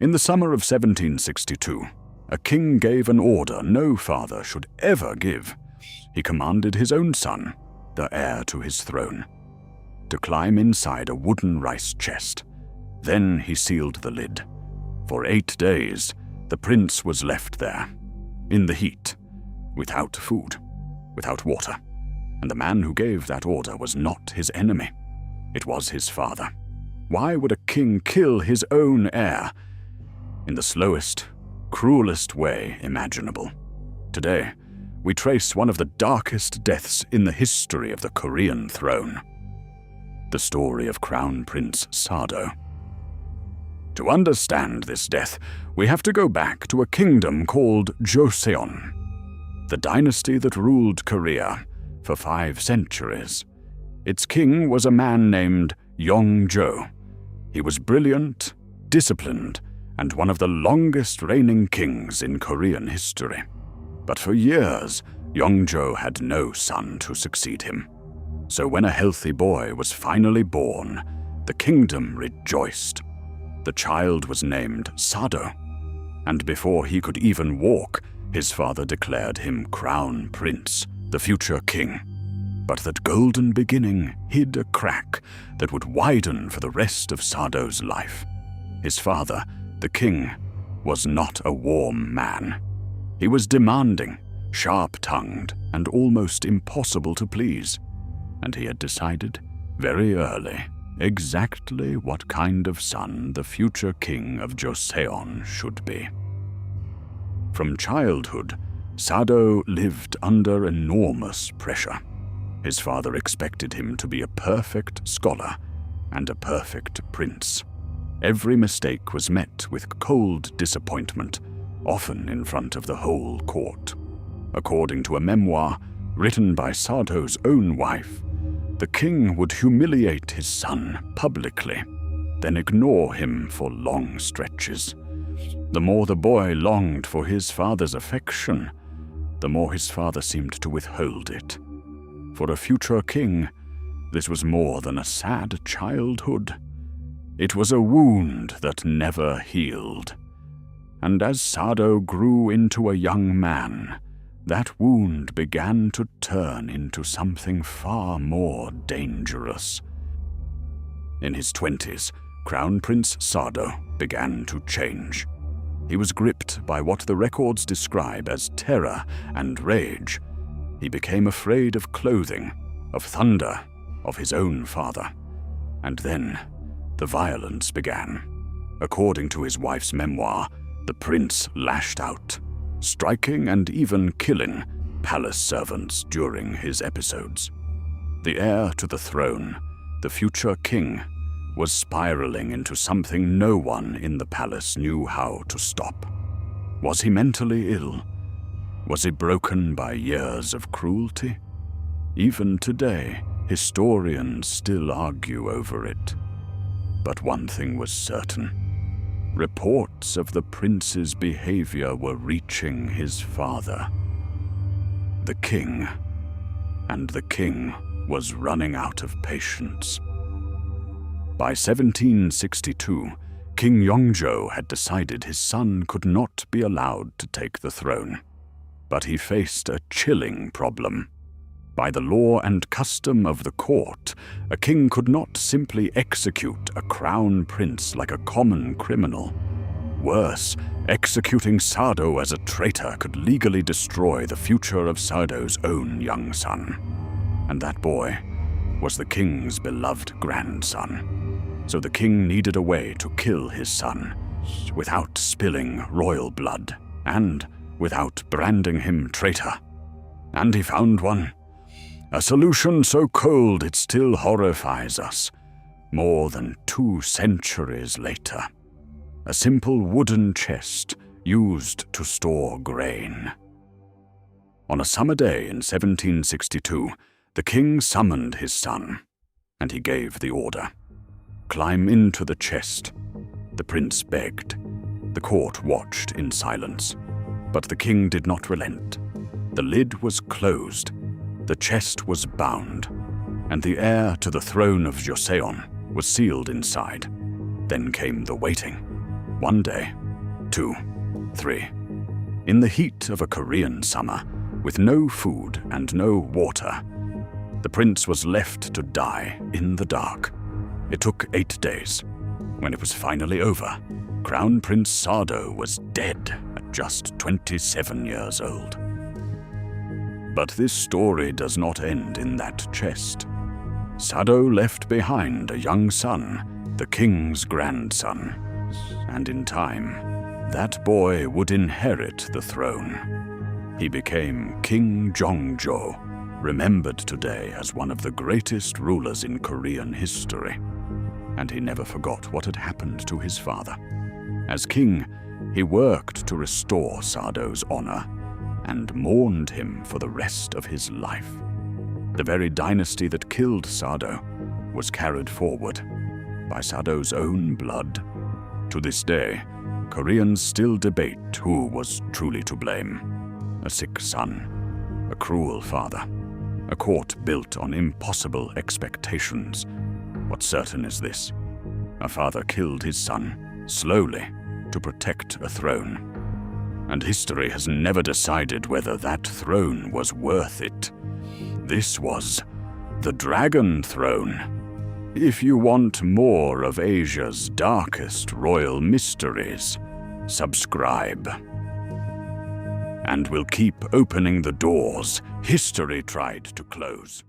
In the summer of 1762, a king gave an order no father should ever give. He commanded his own son, the heir to his throne, to climb inside a wooden rice chest. Then he sealed the lid. For 8 days, the prince was left there, in the heat, without food, without water. And the man who gave that order was not his enemy. It was his father. Why would a king kill his own heir? In the slowest, cruelest way imaginable. Today, we trace one of the darkest deaths in the history of the Korean throne. The story of Crown Prince Sado. To understand this death, we have to go back to a kingdom called Joseon, the dynasty that ruled Korea for 5 centuries. Its king was a man named Yongjo. He was brilliant, disciplined, and one of the longest reigning kings in Korean history. But for years, Yongjo had no son to succeed him. So when a healthy boy was finally born, the kingdom rejoiced. The child was named Sado, and before he could even walk, his father declared him Crown Prince, the future king. But that golden beginning hid a crack that would widen for the rest of Sado's life. His father, the king, was not a warm man. He was demanding, sharp-tongued, and almost impossible to please. And he had decided, very early, exactly what kind of son the future king of Joseon should be. From childhood, Sado lived under enormous pressure. His father expected him to be a perfect scholar and a perfect prince. Every mistake was met with cold disappointment, often in front of the whole court. According to a memoir written by Sado's own wife, the king would humiliate his son publicly, then ignore him for long stretches. The more the boy longed for his father's affection, the more his father seemed to withhold it. For a future king, this was more than a sad childhood. It was a wound that never healed. And as Sado grew into a young man, that wound began to turn into something far more dangerous. In his 20s, Crown Prince Sado began to change. He was gripped by what the records describe as terror and rage. He became afraid of clothing, of thunder, of his own father. And then, the violence began. According to his wife's memoir, the prince lashed out, striking and even killing palace servants during his episodes. The heir to the throne, the future king, was spiraling into something no one in the palace knew how to stop. Was he mentally ill? Was he broken by years of cruelty? Even today, historians still argue over it. But one thing was certain. Reports of the prince's behavior were reaching his father, the king, and the king was running out of patience. By 1762, King Yongjo had decided his son could not be allowed to take the throne. But he faced a chilling problem. By the law and custom of the court, a king could not simply execute a crown prince like a common criminal. Worse, executing Sado as a traitor could legally destroy the future of Sado's own young son. And that boy was the king's beloved grandson. So the king needed a way to kill his son without spilling royal blood and without branding him traitor. And he found one. A solution so cold it still horrifies us, more than 2 centuries later. A simple wooden chest used to store grain. On a summer day in 1762, the king summoned his son, and he gave the order. Climb into the chest. The prince begged. The court watched in silence, but the king did not relent. The lid was closed. The chest was bound, and the heir to the throne of Joseon was sealed inside. Then came the waiting. 1 day, 2, 3. In the heat of a Korean summer, with no food and no water, the prince was left to die in the dark. It took 8 days. When it was finally over, Crown Prince Sado was dead at just 27 years old. But this story does not end in that chest. Sado left behind a young son, the king's grandson, and in time, that boy would inherit the throne. He became King Jongjo, remembered today as one of the greatest rulers in Korean history. And he never forgot what had happened to his father. As king, he worked to restore Sado's honor and mourned him for the rest of his life. The very dynasty that killed Sado was carried forward by Sado's own blood. To this day, Koreans still debate who was truly to blame. A sick son, a cruel father, a court built on impossible expectations. What's certain is this: a father killed his son, slowly, to protect a throne. And history has never decided whether that throne was worth it. This was the Dragon Throne. If you want more of Asia's darkest royal mysteries, subscribe. And we'll keep opening the doors history tried to close.